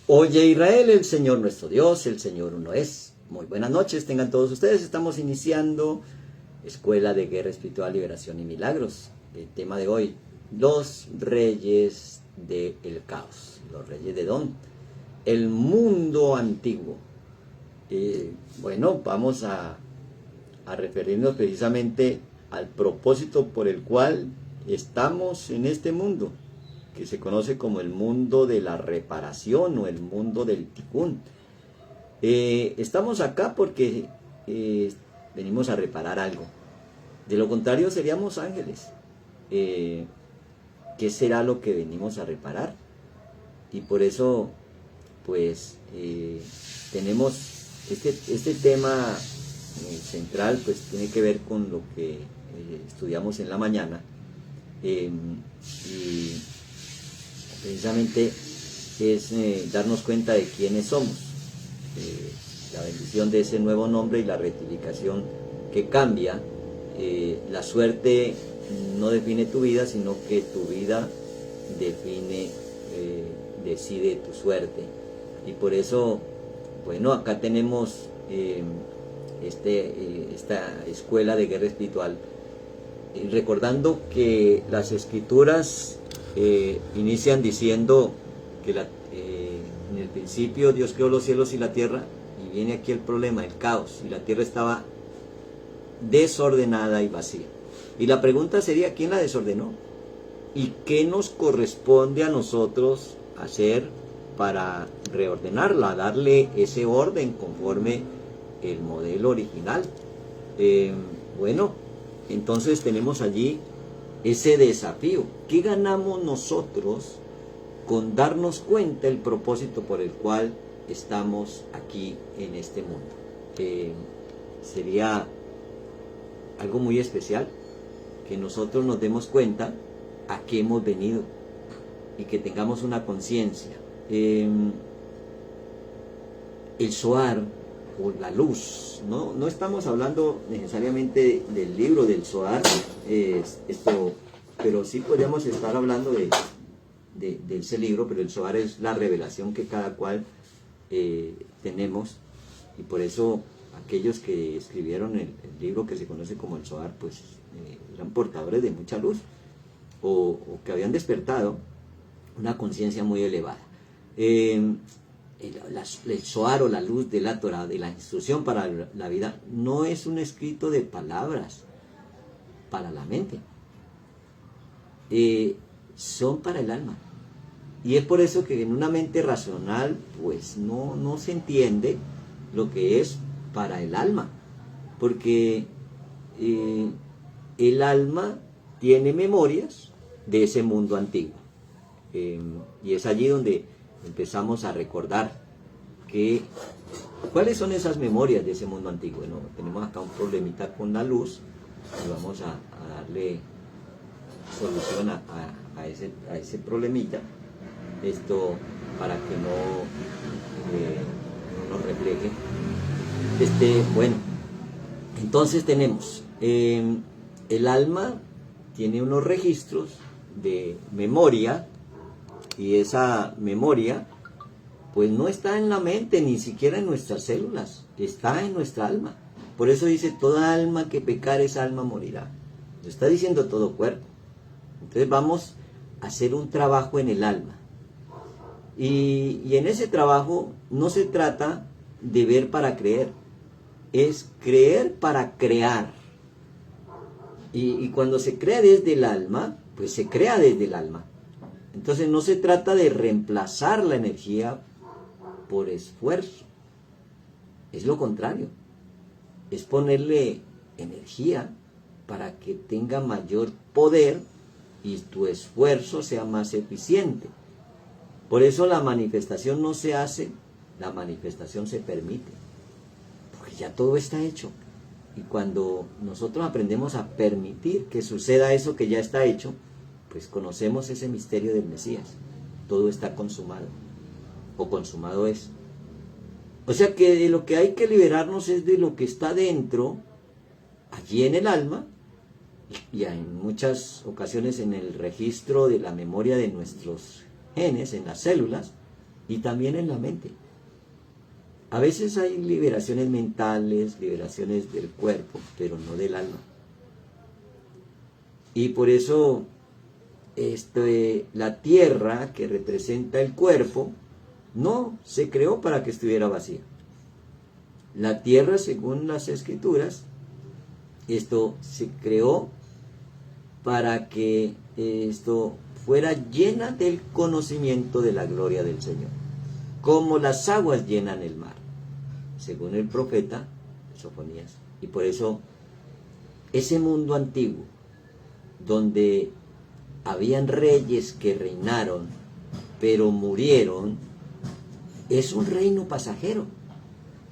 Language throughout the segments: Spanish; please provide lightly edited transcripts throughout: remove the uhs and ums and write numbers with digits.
Oye Israel, el Señor nuestro Dios, el Señor uno es. Muy buenas noches, tengan todos ustedes. Estamos iniciando Escuela de Guerra Espiritual, Liberación y Milagros. El tema de hoy, los reyes del caos. Los reyes de Don. El mundo antiguo. Bueno, vamos a referirnos precisamente al propósito por el cual estamos en este mundo, que se conoce como el mundo de la reparación o el mundo del tikkun. Estamos acá porque venimos a reparar algo. De lo contrario seríamos ángeles. ¿Qué será lo que venimos a reparar? Y por eso, pues, tenemos este tema central, pues tiene que ver con lo que estudiamos en la mañana. Y precisamente es darnos cuenta de quiénes somos, la bendición de ese nuevo nombre y la rectificación que cambia. La suerte no define tu vida, sino que tu vida decide tu suerte. Y por eso, bueno, acá tenemos esta escuela de guerra espiritual, recordando que las escrituras inician diciendo que en el principio Dios creó los cielos y la tierra, y viene aquí el problema, el caos, y la tierra estaba desordenada y vacía. Y la pregunta sería, ¿quién la desordenó? ¿Y qué nos corresponde a nosotros hacer para reordenarla, darle ese orden conforme el modelo original? Bueno, entonces tenemos allí ese desafío. ¿Qué ganamos nosotros con darnos cuenta del propósito por el cual estamos aquí en este mundo? Sería algo muy especial que nosotros nos demos cuenta a qué hemos venido y que tengamos una conciencia. El Zohar o la luz, no estamos hablando necesariamente del libro del Zohar, pero sí podríamos estar hablando de ese libro, pero el Zohar es la revelación que cada cual tenemos, y por eso aquellos que escribieron el libro que se conoce como el Zohar, pues eran portadores de mucha luz, o que habían despertado una conciencia muy elevada. El Zohar o la luz de la Torah, de la instrucción para la vida, no es un escrito de palabras para la mente, son para el alma. Y es por eso que en una mente racional pues no se entiende lo que es para el alma, porque el alma tiene memorias de ese mundo antiguo, y es allí donde empezamos a recordar cuáles son esas memorias de ese mundo antiguo. Bueno, tenemos acá un problemita con la luz y vamos a darle solución a ese problemita, para que no nos refleje. Bueno, entonces tenemos el alma tiene unos registros de memoria, y esa memoria pues no está en la mente, ni siquiera en nuestras células, está en nuestra alma. Por eso dice, toda alma que pecare, esa alma morirá. Lo está diciendo todo cuerpo. Entonces vamos a hacer un trabajo en el alma. Y en ese trabajo no se trata de ver para creer, es creer para crear. Y cuando se crea desde el alma, pues se crea desde el alma. Entonces no se trata de reemplazar la energía por esfuerzo, es lo contrario, es ponerle energía para que tenga mayor poder y tu esfuerzo sea más eficiente. Por eso la manifestación no se hace, la manifestación se permite, porque ya todo está hecho. Y cuando nosotros aprendemos a permitir que suceda eso que ya está hecho, pues conocemos ese misterio del Mesías. Todo está consumado, o consumado es. O sea que de lo que hay que liberarnos es de lo que está dentro, allí en el alma, y en muchas ocasiones en el registro de la memoria de nuestros genes, en las células, y también en la mente. A veces hay liberaciones mentales, liberaciones del cuerpo, pero no del alma. Y por eso la tierra que representa el cuerpo no se creó para que estuviera vacía. La tierra, según las escrituras, se creó para que fuera llena del conocimiento de la gloria del Señor, como las aguas llenan el mar, según el profeta Sofonías. Y por eso ese mundo antiguo, donde habían reyes que reinaron, pero murieron, es un reino pasajero.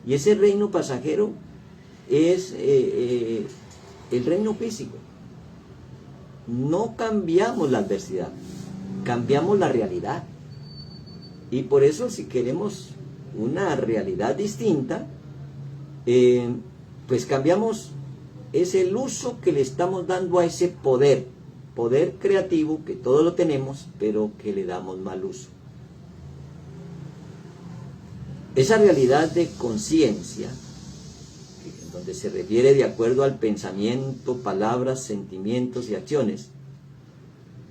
Y ese reino pasajero es el reino físico. No cambiamos la adversidad, cambiamos la realidad. Y por eso, si queremos una realidad distinta, pues cambiamos, es el uso que le estamos dando a ese poder creativo, que todos lo tenemos, pero que le damos mal uso. Esa realidad de conciencia, donde se refiere de acuerdo al pensamiento, palabras, sentimientos y acciones,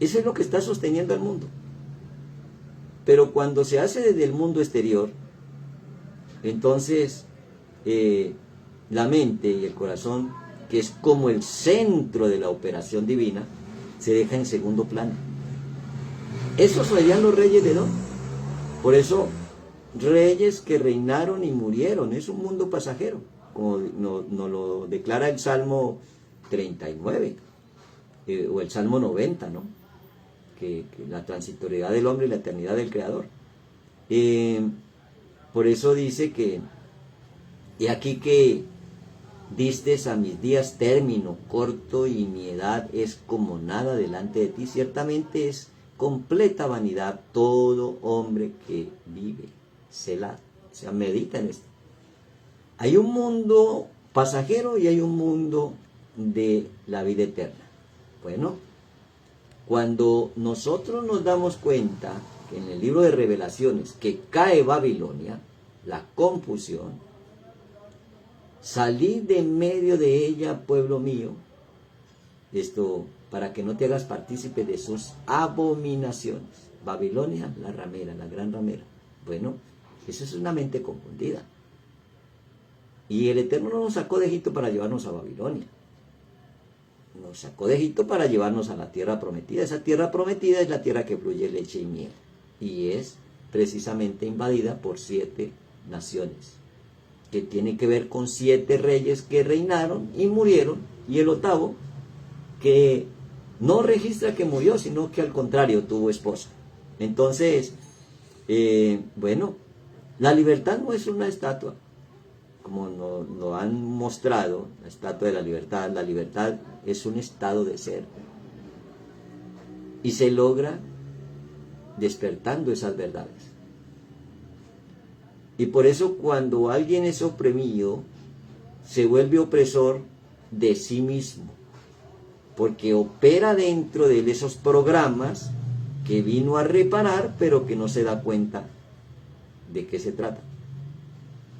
eso es lo que está sosteniendo al mundo. Pero cuando se hace desde el mundo exterior, entonces la mente y el corazón, que es como el centro de la operación divina, se deja en segundo plano. Esos serían los reyes de Edom. Por eso, reyes que reinaron y murieron, es un mundo pasajero, como nos lo declara el Salmo 39, o el Salmo 90, ¿no? Que la transitoriedad del hombre y la eternidad del Creador. Por eso dice que, y aquí que distes a mis días término corto y mi edad es como nada delante de ti. Ciertamente es completa vanidad todo hombre que vive. Selah, o sea, medita en esto. Hay un mundo pasajero y hay un mundo de la vida eterna. Bueno, cuando nosotros nos damos cuenta que en el libro de Revelaciones que cae Babilonia, la confusión, salid de medio de ella, pueblo mío, para que no te hagas partícipe de sus abominaciones. Babilonia, la ramera, la gran ramera. Bueno, eso es una mente confundida. Y el Eterno no nos sacó de Egipto para llevarnos a Babilonia. Nos sacó de Egipto para llevarnos a la tierra prometida. Esa tierra prometida es la tierra que fluye leche y miel. Y es precisamente invadida por 7 naciones, que tiene que ver con 7 reyes que reinaron y murieron, y el 8º que no registra que murió, sino que al contrario tuvo esposa. Entonces, bueno, la libertad no es una estatua, como nos han mostrado, la estatua de la libertad es un estado de ser. Y se logra despertando esas verdades. Y por eso cuando alguien es oprimido, se vuelve opresor de sí mismo, porque opera dentro de él esos programas que vino a reparar, pero que no se da cuenta de qué se trata.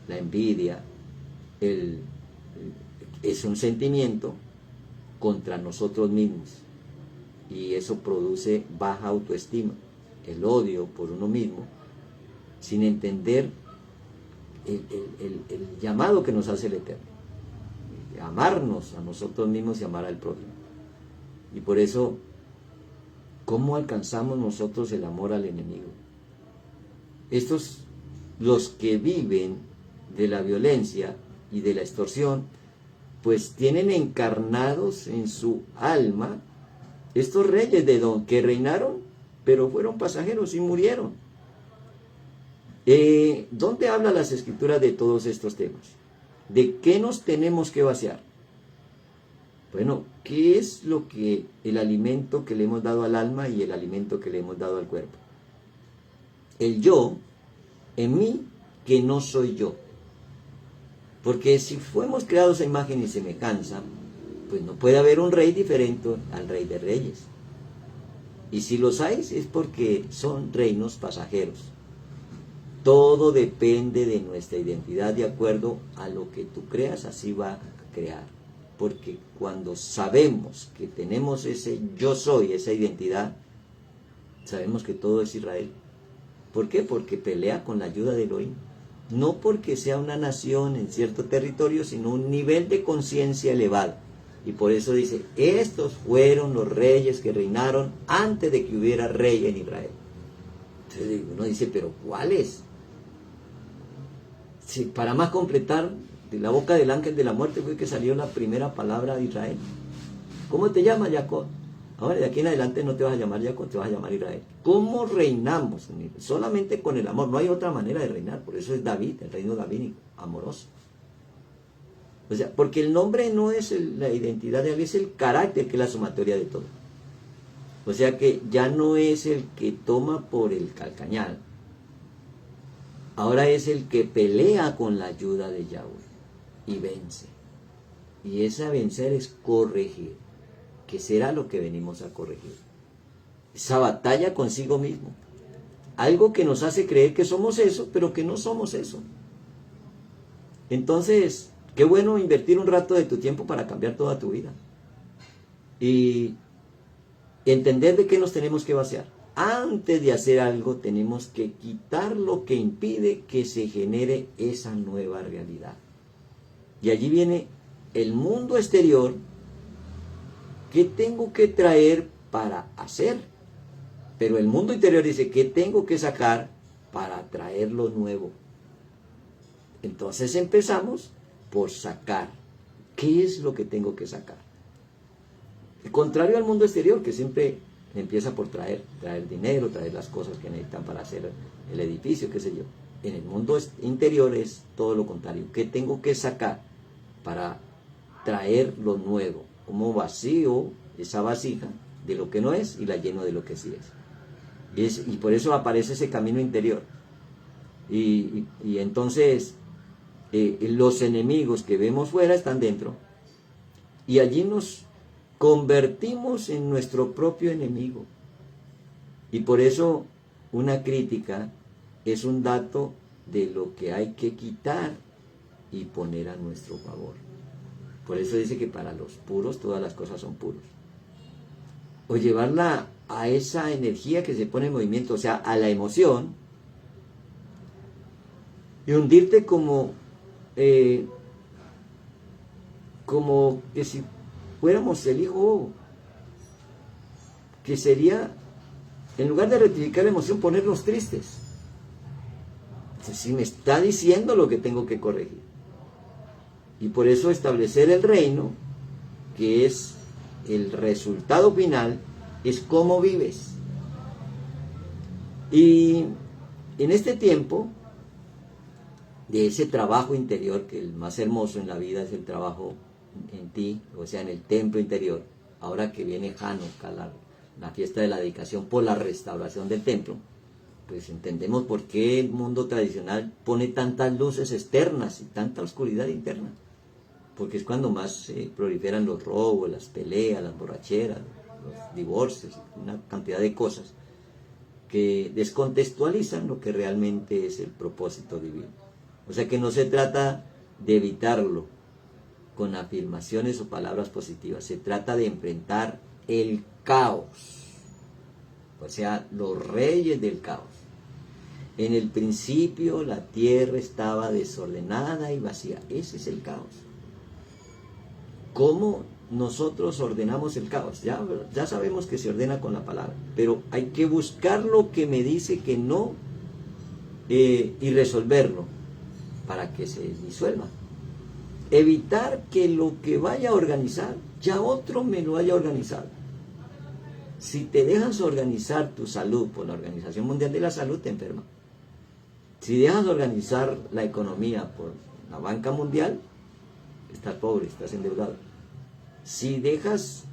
La envidia es un sentimiento contra nosotros mismos, y eso produce baja autoestima, el odio por uno mismo, sin entender el llamado que nos hace el Eterno, amarnos a nosotros mismos y amar al prójimo. Y por eso, ¿cómo alcanzamos nosotros el amor al enemigo? Los que viven de la violencia y de la extorsión, pues tienen encarnados en su alma estos reyes de Edom que reinaron, pero fueron pasajeros y murieron. ¿Dónde habla las escrituras de todos estos temas? ¿De qué nos tenemos que vaciar? Bueno, ¿qué es el alimento que le hemos dado al alma y el alimento que le hemos dado al cuerpo? El yo, en mí, que no soy yo. Porque si fuimos creados a imagen y semejanza, pues no puede haber un rey diferente al Rey de Reyes. Y si los hay, es porque son reinos pasajeros. Todo depende de nuestra identidad, de acuerdo a lo que tú creas, así va a crear. Porque cuando sabemos que tenemos ese yo soy, esa identidad, sabemos que todo es Israel. ¿Por qué? Porque pelea con la ayuda de Elohim. No porque sea una nación en cierto territorio, sino un nivel de conciencia elevado. Y por eso dice, estos fueron los reyes que reinaron antes de que hubiera rey en Israel. Entonces uno dice, pero ¿cuáles? Si para más completar, de la boca del ángel de la muerte fue que salió la primera palabra de Israel. ¿Cómo te llamas, Jacob? Ahora de aquí en adelante no te vas a llamar Jacob, te vas a llamar Israel. ¿Cómo reinamos? Solamente con el amor, no hay otra manera de reinar. Por eso es David, el reino davídico, amoroso. O sea, porque el nombre no es la identidad de alguien, es el carácter que es la sumatoria de todo. O sea que ya no es el que toma por el calcañal. Ahora es el que pelea con la ayuda de Yahweh y vence. Y ese vencer es corregir, que será lo que venimos a corregir. Esa batalla consigo mismo. Algo que nos hace creer que somos eso, pero que no somos eso. Entonces, qué bueno invertir un rato de tu tiempo para cambiar toda tu vida. Y entender de qué nos tenemos que vaciar. Antes de hacer algo, tenemos que quitar lo que impide que se genere esa nueva realidad. Y allí viene el mundo exterior. ¿Qué tengo que traer para hacer? Pero el mundo interior dice, ¿qué tengo que sacar para traer lo nuevo? Entonces empezamos por sacar. ¿Qué es lo que tengo que sacar? El contrario al mundo exterior, que siempre empieza por traer dinero, traer las cosas que necesitan para hacer el edificio, qué sé yo. En el mundo interior es todo lo contrario. ¿Qué tengo que sacar para traer lo nuevo? Como vacío esa vasija de lo que no es y la lleno de lo que sí es. Y por eso aparece ese camino interior. Y entonces los enemigos que vemos fuera están dentro. Y allí nos convertimos en nuestro propio enemigo. Y por eso una crítica es un dato de lo que hay que quitar y poner a nuestro favor. Por eso dice que para los puros todas las cosas son puros. O llevarla a esa energía que se pone en movimiento, o sea, a la emoción, y hundirte como que si fuéramos el hijo, que sería, en lugar de rectificar la emoción, ponernos tristes. Si me está diciendo lo que tengo que corregir. Y por eso establecer el reino, que es el resultado final, es cómo vives. Y en este tiempo de ese trabajo interior, que el más hermoso en la vida es el trabajo en ti, o sea, en el templo interior, ahora que viene Hanukkah, la fiesta de la dedicación por la restauración del templo, pues entendemos por qué el mundo tradicional pone tantas luces externas y tanta oscuridad interna. Porque es cuando más proliferan los robos, las peleas, las borracheras, los divorcios, una cantidad de cosas que descontextualizan lo que realmente es el propósito divino. O sea que no se trata de evitarlo con afirmaciones o palabras positivas, se trata de enfrentar el caos, o sea, los reyes del caos. En el principio la tierra estaba desordenada y vacía, ese es el caos. ¿Cómo nosotros ordenamos el caos? Ya sabemos que se ordena con la palabra, pero hay que buscar lo que me dice que no y resolverlo para que se disuelva. Evitar que lo que vaya a organizar, ya otro me lo haya organizado. Si te dejas organizar tu salud por la Organización Mundial de la Salud, te enferma. Si dejas organizar la economía por la Banca Mundial, estás pobre, estás endeudado. Si dejas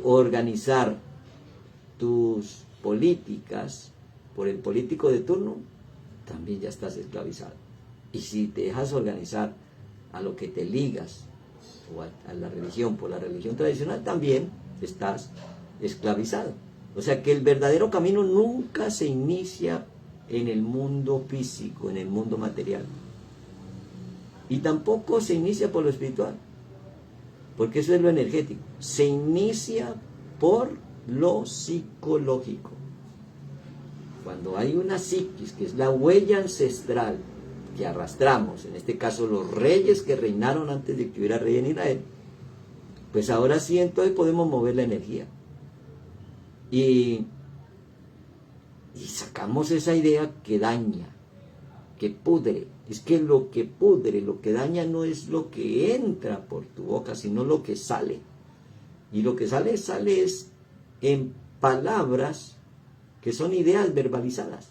organizar tus políticas por el político de turno, también ya estás esclavizado. Y si te dejas organizar a lo que te ligas, o a la religión por la religión tradicional, también estás esclavizado. O sea que el verdadero camino nunca se inicia en el mundo físico, en el mundo material. Y tampoco se inicia por lo espiritual, porque eso es lo energético. Se inicia por lo psicológico. Cuando hay una psiquis, que es la huella ancestral que arrastramos, en este caso los reyes que reinaron antes de que hubiera rey en Israel, pues ahora sí entonces podemos mover la energía. Y sacamos esa idea que daña, que pudre. Es que lo que pudre, lo que daña no es lo que entra por tu boca, sino lo que sale. Y lo que sale es en palabras que son ideas verbalizadas.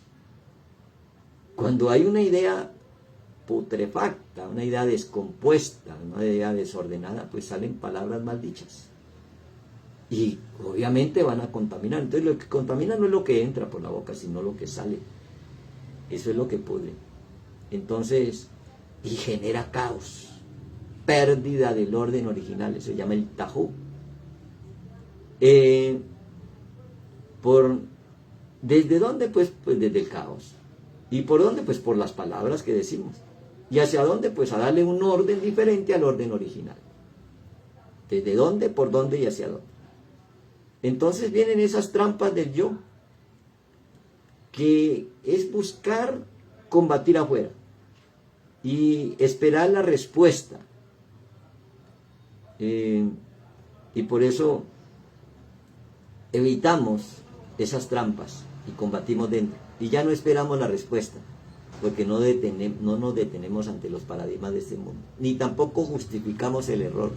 Cuando hay una idea putrefacta, una idea descompuesta, una idea desordenada, pues salen palabras mal dichas. Y obviamente van a contaminar. Entonces lo que contamina no es lo que entra por la boca, sino lo que sale. Eso es lo que pudre. Entonces, y genera caos, pérdida del orden original, eso se llama el tajú. ¿Desde dónde? Pues desde el caos. ¿Y por dónde? Pues por las palabras que decimos. ¿Y hacia dónde? Pues a darle un orden diferente al orden original. ¿Desde dónde? ¿Por dónde? ¿Y hacia dónde? Entonces vienen esas trampas del yo, que es buscar combatir afuera y esperar la respuesta. Y por eso evitamos esas trampas y combatimos dentro. Y ya no esperamos la respuesta, porque no nos detenemos ante los paradigmas de este mundo. Ni tampoco justificamos el error,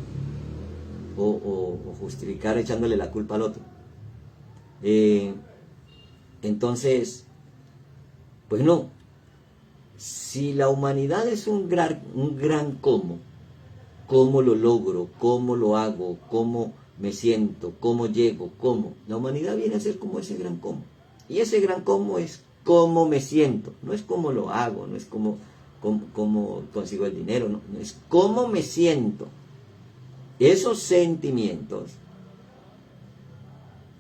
o justificar echándole la culpa al otro. Entonces, pues no. Si la humanidad es un gran cómo lo logro, cómo lo hago, cómo me siento, cómo llego, cómo. La humanidad viene a ser como ese gran cómo. Y ese gran cómo es cómo me siento. No es cómo lo hago, no es cómo consigo el dinero, no es cómo me siento. Esos sentimientos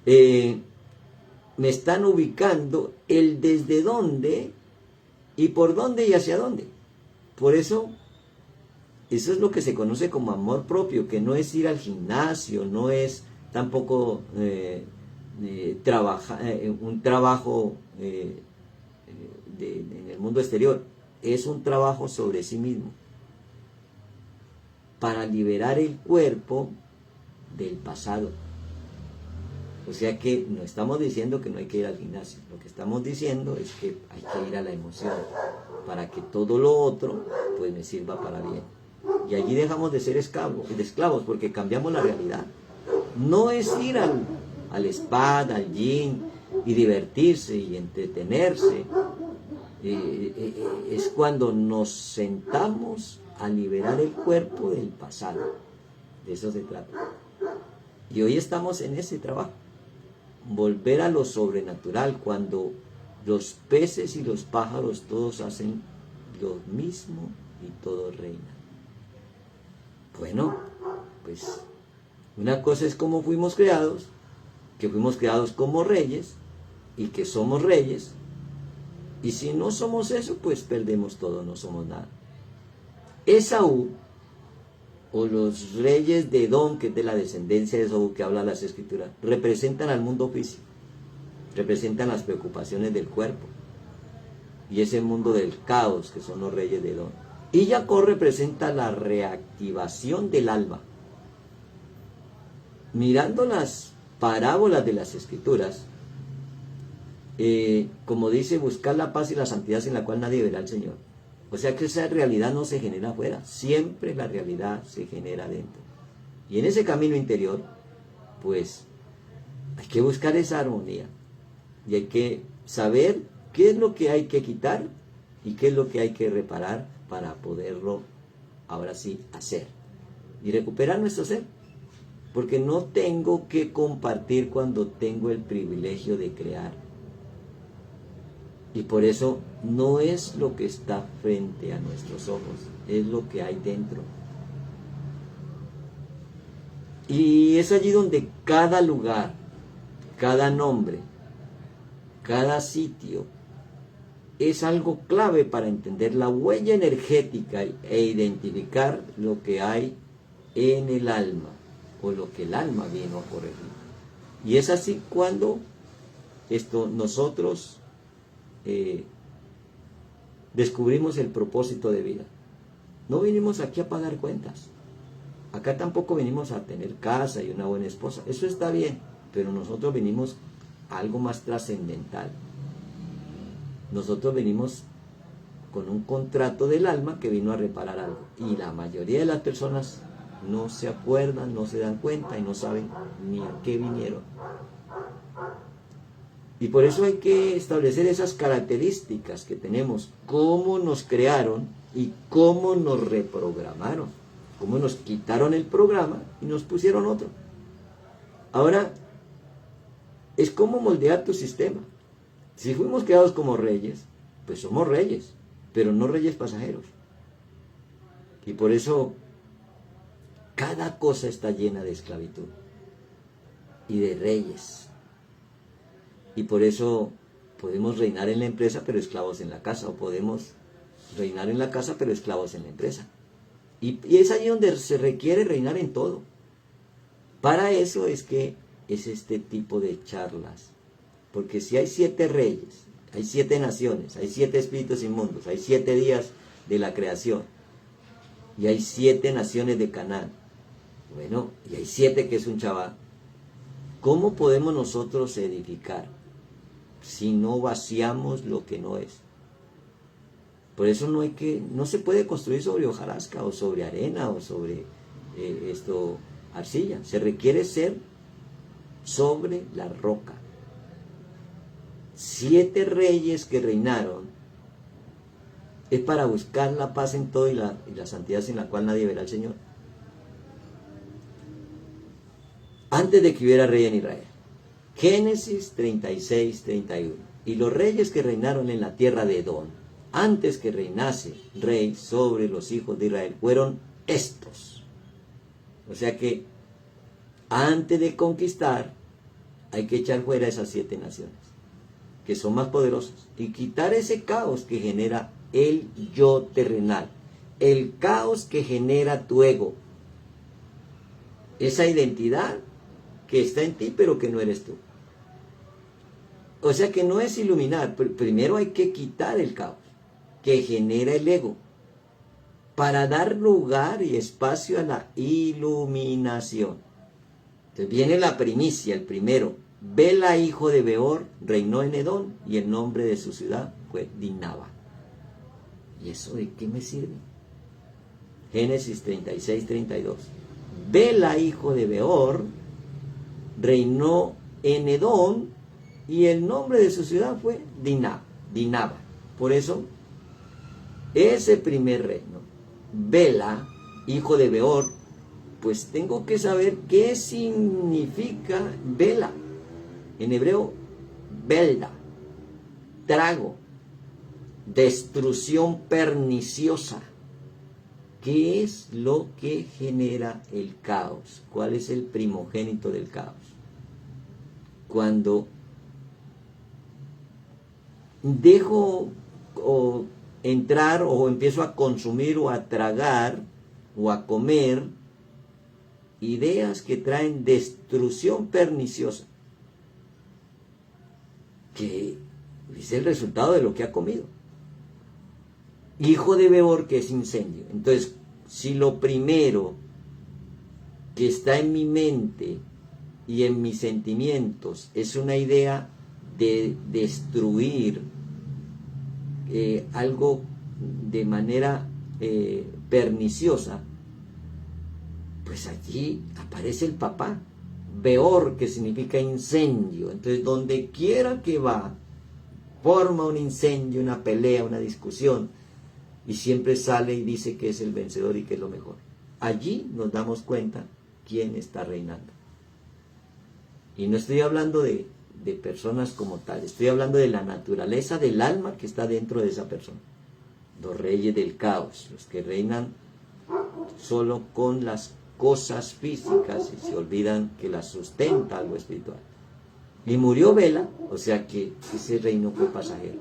me están ubicando el desde dónde y por dónde y hacia dónde. Por eso, eso es lo que se conoce como amor propio, que no es ir al gimnasio, no es tampoco un trabajo en el mundo exterior, es un trabajo sobre sí mismo, para liberar el cuerpo del pasado. O sea que no estamos diciendo que no hay que ir al gimnasio, lo que estamos diciendo es que hay que ir a la emoción, para que todo lo otro pues me sirva para bien. Y allí dejamos de ser esclavos, porque cambiamos la realidad. No es ir al spa, al gym, y divertirse y entretenerse. Es cuando nos sentamos a liberar el cuerpo del pasado. De eso se trata. Y hoy estamos en ese trabajo. Volver a lo sobrenatural, cuando los peces y los pájaros todos hacen lo mismo y todos reinan. Bueno, pues una cosa es cómo fuimos creados, que fuimos creados como reyes y que somos reyes. Y si no somos eso, pues perdemos todo, no somos nada. Esaú, o los reyes de Edom, que es de la descendencia de Esaú que habla las escrituras, representan al mundo físico, representan las preocupaciones del cuerpo y ese mundo del caos que son los reyes de Edom. Y Jacob representa la reactivación del alma. Mirando las parábolas de las escrituras, como dice, buscar la paz y la santidad sin la cual nadie verá al Señor. O sea que esa realidad no se genera afuera, siempre la realidad se genera dentro. Y en ese camino interior, pues, hay que buscar esa armonía. Y hay que saber qué es lo que hay que quitar y qué es lo que hay que reparar para poderlo, ahora sí, hacer. Y recuperar nuestro ser. Porque no tengo que compartir cuando tengo el privilegio de crear. Y por eso no es lo que está frente a nuestros ojos, es lo que hay dentro. Y es allí donde cada lugar, cada nombre, cada sitio es algo clave para entender la huella energética e identificar lo que hay en el alma, o lo que el alma vino a corregir. Y es así cuando nosotros descubrimos el propósito de vida. No vinimos aquí a pagar cuentas. Acá tampoco venimos a tener casa y una buena esposa. Eso está bien, pero nosotros venimos a algo más trascendental. Nosotros venimos con un contrato del alma que vino a reparar algo. Y la mayoría de las personas no se acuerdan, no se dan cuenta y no saben ni a qué vinieron. Y por eso hay que establecer esas características que tenemos, cómo nos crearon y cómo nos reprogramaron, cómo nos quitaron el programa y nos pusieron otro. Ahora, es cómo moldear tu sistema. Si fuimos creados como reyes, pues somos reyes, pero no reyes pasajeros. Y por eso, cada cosa está llena de esclavitud y de reyes. Y por eso podemos reinar en la empresa, pero esclavos en la casa, o podemos reinar en la casa, pero esclavos en la empresa. Y es ahí donde se requiere reinar en todo. Para eso es que es este tipo de charlas. Porque si hay 7 reyes, hay 7 naciones, hay 7 espíritus inmundos, hay 7 días de la creación, y hay 7 naciones de Canaán, bueno, y hay 7 que es un Shabbat, ¿cómo podemos nosotros edificar si no vaciamos lo que no es? Por eso no se puede construir sobre hojarasca o sobre arena o sobre arcilla. Se requiere ser sobre la roca. 7 reyes que reinaron es para buscar la paz en todo y la santidad sin la cual nadie verá al Señor. Antes de que hubiera rey en Israel. Génesis 36, 31. Y los reyes que reinaron en la tierra de Edom, antes que reinase rey sobre los hijos de Israel, fueron estos. O sea que antes de conquistar hay que echar fuera esas 7 naciones que son más poderosas y quitar ese caos que genera el yo terrenal, el caos que genera tu ego, esa identidad que está en ti pero que no eres tú. O sea que no es iluminar, primero hay que quitar el caos que genera el ego para dar lugar y espacio a la iluminación. Entonces viene la primicia, el primero. Bela, hijo de Beor, reinó en Edom y el nombre de su ciudad fue Dinaba. ¿Y eso de qué me sirve? Génesis 36, 32. Bela, hijo de Beor, reinó en Edom y el nombre de su ciudad fue Dinaba. Por eso, ese primer reino, Bela, hijo de Beor, pues tengo que saber qué significa Bela. En hebreo, belda, trago, destrucción perniciosa. ¿Qué es lo que genera el caos? ¿Cuál es el primogénito del caos? Cuando dejo entrar o empiezo a consumir o a tragar o a comer ideas que traen destrucción perniciosa, que es el resultado de lo que ha comido. Hijo de Beor, que es incendio. Entonces, si lo primero que está en mi mente y en mis sentimientos es una idea de destruir algo de manera perniciosa, pues allí aparece el papá. Beor, que significa incendio. Entonces, donde quiera que va, forma un incendio, una pelea, una discusión, y siempre sale y dice que es el vencedor y que es lo mejor. Allí nos damos cuenta quién está reinando. Y no estoy hablando de personas como tal, estoy hablando de la naturaleza del alma que está dentro de esa persona. Los reyes del caos, los que reinan solo con las cosas físicas y se olvidan que las sustenta algo espiritual. Y murió Bela, o sea que ese reino fue pasajero.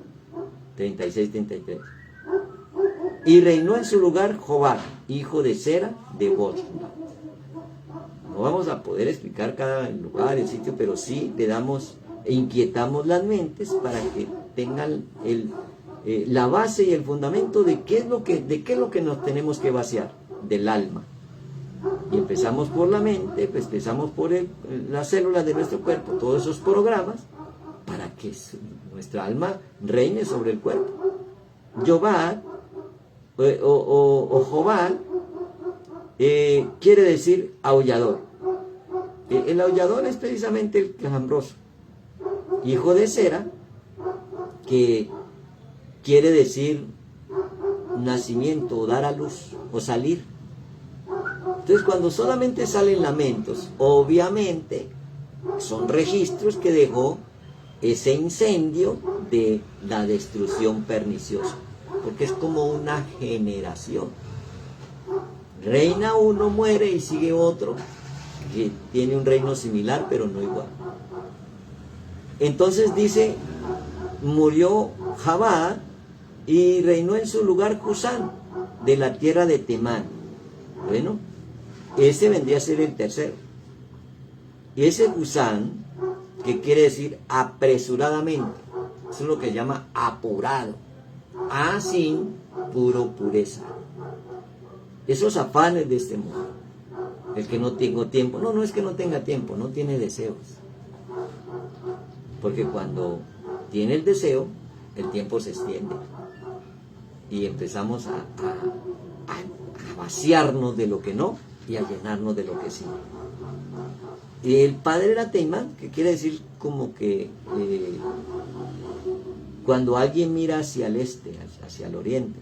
36-33. Y reinó en su lugar Jobab, hijo de Zera, de Bosra. No vamos a poder explicar cada lugar, el sitio, pero sí le damos e inquietamos las mentes para que tengan la base y el fundamento de qué es lo que nos tenemos que vaciar, del alma. Y empezamos por la mente, pues empezamos por las células de nuestro cuerpo, todos esos programas, para que nuestra alma reine sobre el cuerpo. Jobab o Jobab quiere decir aullador. El aullador es precisamente el quejambroso, hijo de Zera, que quiere decir nacimiento, o dar a luz, o salir. Entonces, cuando solamente salen lamentos, obviamente son registros que dejó ese incendio de la destrucción perniciosa, porque es como una generación. Reina uno, muere y sigue otro que tiene un reino similar pero no igual. Entonces dice, murió Jabá y reinó en su lugar Husán, de la tierra de Temán. Bueno, ese vendría a ser el tercero. Y ese Husán, que quiere decir apresuradamente, eso es lo que se llama apurado, sin pureza. Esos afanes de este mundo, el que no tengo tiempo, no es que no tenga tiempo, no tiene deseos. Porque cuando tiene el deseo, el tiempo se extiende y empezamos a vaciarnos de lo que no y a llenarnos de lo que sí. Y el padre era Teimán, que quiere decir como que cuando alguien mira hacia el este, hacia el oriente,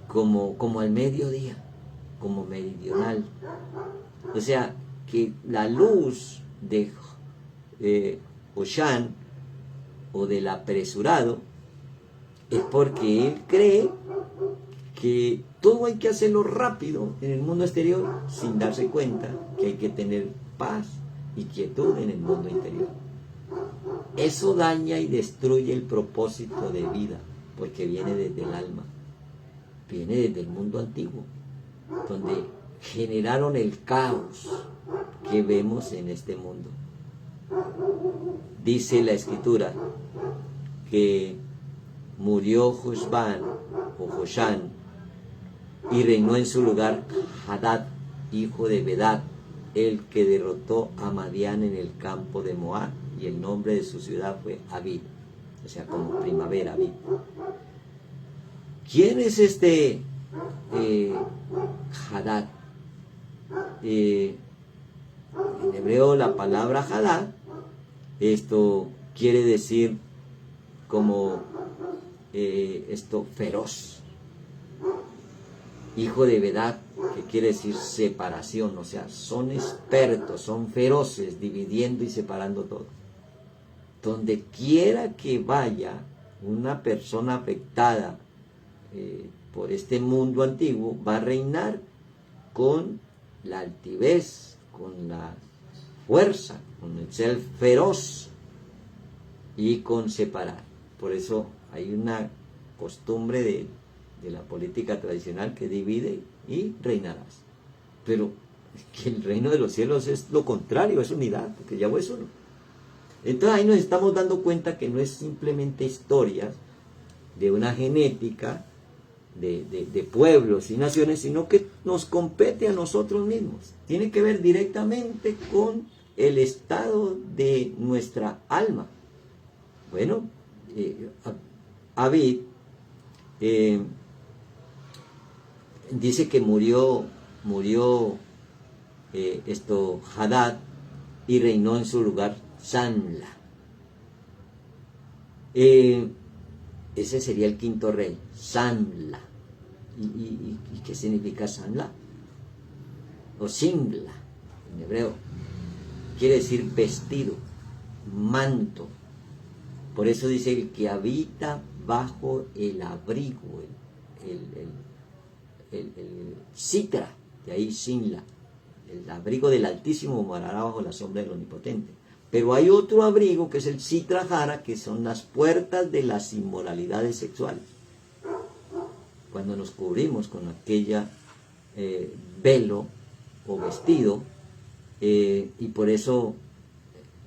como al mediodía, como meridional. O sea, que la luz de Hoshan, o del apresurado, es porque él cree que todo hay que hacerlo rápido en el mundo exterior, sin darse cuenta que hay que tener paz y quietud en el mundo interior. Eso daña y destruye el propósito de vida, porque viene desde el alma, viene desde el mundo antiguo, donde generaron el caos que vemos en este mundo. Dice la escritura que murió Josban o Joshan y reinó en su lugar Hadad, hijo de Bedad, el que derrotó a Madián en el campo de Moab, y el nombre de su ciudad fue Abid, o sea, como primavera, Abid. ¿Quién es este Hadad? En hebreo la palabra Hadad, esto quiere decir como feroz. Hijo de Bedad, que quiere decir separación, o sea, son expertos, son feroces, dividiendo y separando todo. Donde quiera que vaya una persona afectada por este mundo antiguo, va a reinar con la altivez, con la fuerza, con el ser feroz y con separar. Por eso hay una costumbre de la política tradicional que divide y reinarás. Pero que el reino de los cielos es lo contrario, es unidad, porque Yahweh es uno. Entonces ahí nos estamos dando cuenta que no es simplemente historias de una genética de pueblos y naciones, sino que nos compete a nosotros mismos. Tiene que ver directamente con el estado de nuestra alma. Bueno, Abid dice que murió Hadad y reinó en su lugar Samla. Ese sería el quinto rey, Samla. ¿Y qué significa Samla? O Simla, en hebreo. Quiere decir vestido, manto. Por eso dice el que habita bajo el abrigo, el Sitra, de ahí Simla. El abrigo del Altísimo morará bajo la sombra del Omnipotente. Pero hay otro abrigo que es el Sitrajara, que son las puertas de las inmoralidades sexuales. Cuando nos cubrimos con aquella velo o vestido, y por eso,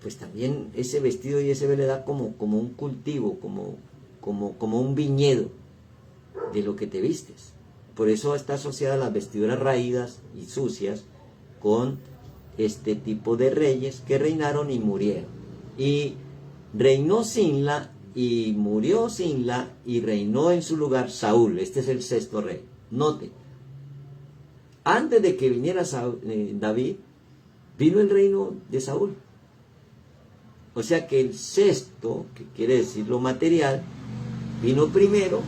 pues también ese vestido y ese velo le da como un cultivo, como un viñedo de lo que te vistes. Por eso está asociada las vestiduras raídas y sucias con este tipo de reyes que reinaron y murieron. Y reinó Sinla y murió Sinla y reinó en su lugar Saúl. Este es el sexto rey. Note, antes de que viniera David, vino el reino de Saúl. O sea que el sexto, que quiere decir lo material, vino primero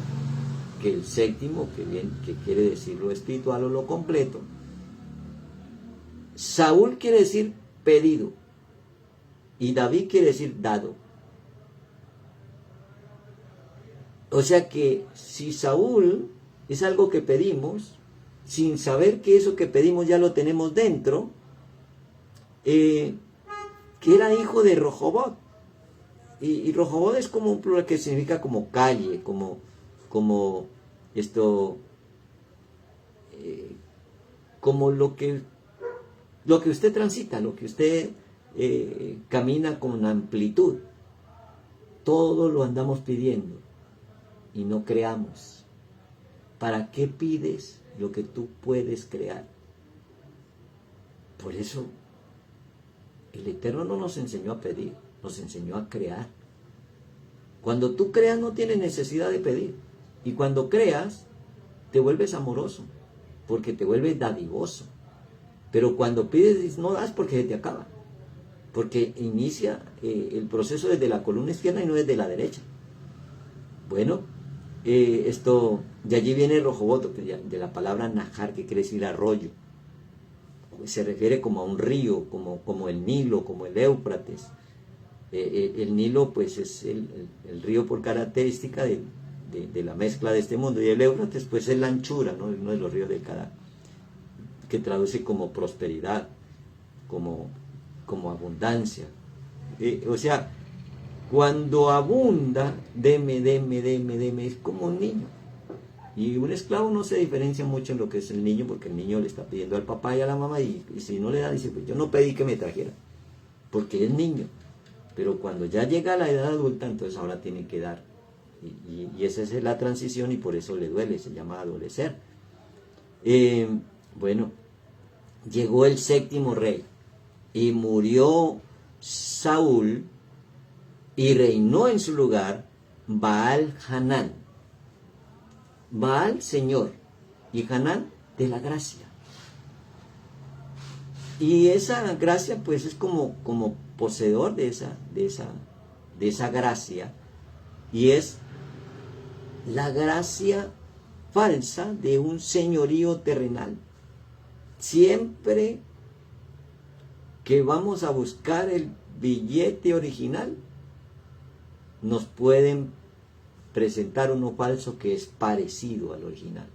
que el séptimo, que quiere decir lo espiritual o lo completo. Saúl quiere decir pedido y David quiere decir dado. O sea que si Saúl es algo que pedimos, sin saber que eso que pedimos ya lo tenemos dentro, que era hijo de Rojobot. Y Rojobot es como un plural que significa como calle, como esto, como lo que usted transita, lo que usted camina con amplitud. Todo lo andamos pidiendo y no creamos. ¿Para qué pides lo que tú puedes crear? Por eso el Eterno no nos enseñó a pedir, nos enseñó a crear. Cuando tú creas no tienes necesidad de pedir. Y cuando creas, te vuelves amoroso, porque te vuelves dadivoso. Pero cuando pides no das porque se te acaba. Porque inicia el proceso desde la columna izquierda y no desde la derecha. Bueno, de allí viene Rojobot, de la palabra Najar, que quiere decir arroyo. Se refiere como a un río, como el Nilo, como el Éufrates. El Nilo pues es el río por característica de la mezcla de este mundo, y el Éufrates pues es la anchura, ¿no? Uno de los ríos del Cadá, que traduce como prosperidad, como abundancia. O sea, cuando abunda, deme, es como un niño. Y un esclavo no se diferencia mucho en lo que es el niño, porque el niño le está pidiendo al papá y a la mamá, y si no le da, dice, pues yo no pedí que me trajera, porque es niño. Pero cuando ya llega a la edad adulta, entonces ahora tiene que dar. Y esa es la transición, y por eso le duele, se llama adolecer. Bueno, llegó el séptimo rey, y murió Saúl, y reinó en su lugar Baal Hanán. Baal, Señor, y Hanán, de la gracia. Y esa gracia pues es como poseedor de esa gracia, y es la gracia falsa de un señorío terrenal. Siempre que vamos a buscar el billete original, nos pueden presentar uno falso que es parecido al original.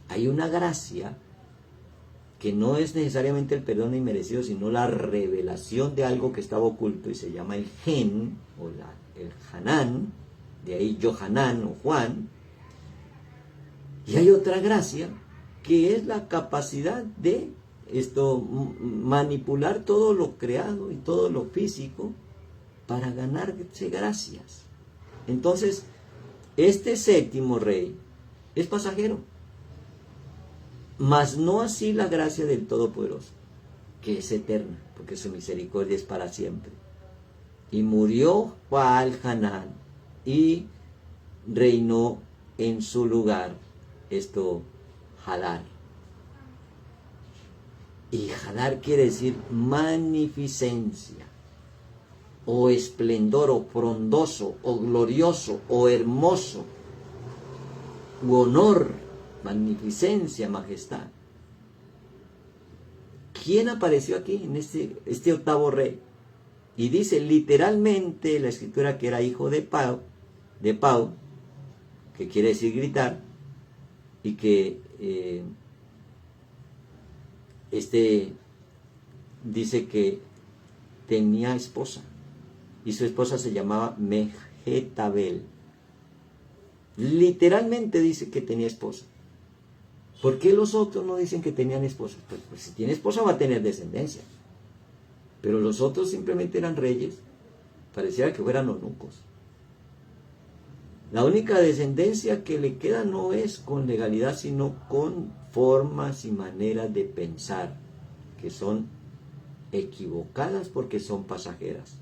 Hay una gracia que no es necesariamente el perdón inmerecido, sino la revelación de algo que estaba oculto, y se llama el gen, o el Hanán, de ahí Yohanan o Juan. Y hay otra gracia, que es la capacidad de manipular todo lo creado y todo lo físico para ganarse gracias. Entonces, este séptimo rey es pasajero, mas no así la gracia del Todopoderoso, que es eterna, porque su misericordia es para siempre. Y murió Baal Hanán, y reinó en su lugar Hadar. Y Hadar quiere decir magnificencia, o esplendor, o frondoso, o glorioso, o hermoso, u honor, magnificencia, majestad. ¿Quién apareció aquí en este octavo rey? Y dice literalmente la escritura que era hijo de Pau, que quiere decir gritar, y que dice que tenía esposa. y su esposa se llamaba Mehetabel. Literalmente dice que tenía esposa. ¿Por qué los otros no dicen que tenían esposa? Pues si tiene esposa va a tener descendencia. Pero los otros simplemente eran reyes. Pareciera que fueran eunucos. La única descendencia que le queda no es con legalidad, sino con formas y maneras de pensar que son equivocadas porque son pasajeras.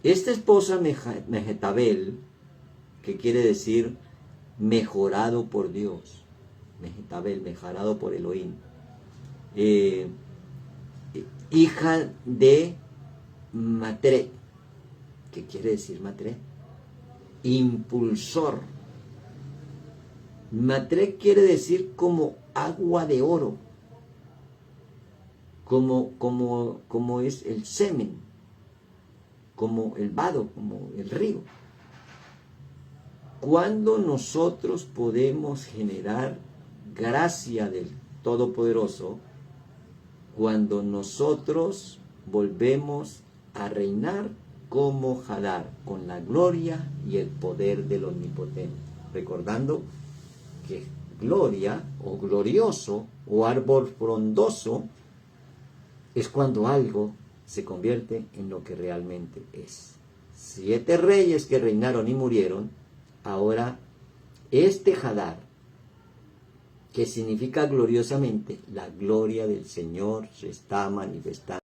Esta esposa Mehetabel, que quiere decir mejorado por Dios, Mehetabel, mejorado por Elohim, hija de Matre, ¿qué quiere decir Matre? Impulsor. Matre quiere decir como agua de oro, como es el semen, como el vado, como el río. ¿Cuándo nosotros podemos generar gracia del Todopoderoso? Cuando nosotros volvemos a reinar como Hadar, con la gloria y el poder del Omnipotente. Recordando que gloria o glorioso o árbol frondoso es cuando algo se convierte en lo que realmente es. 7 reyes que reinaron y murieron. Ahora, este Hadar, que significa gloriosamente, la gloria del Señor se está manifestando.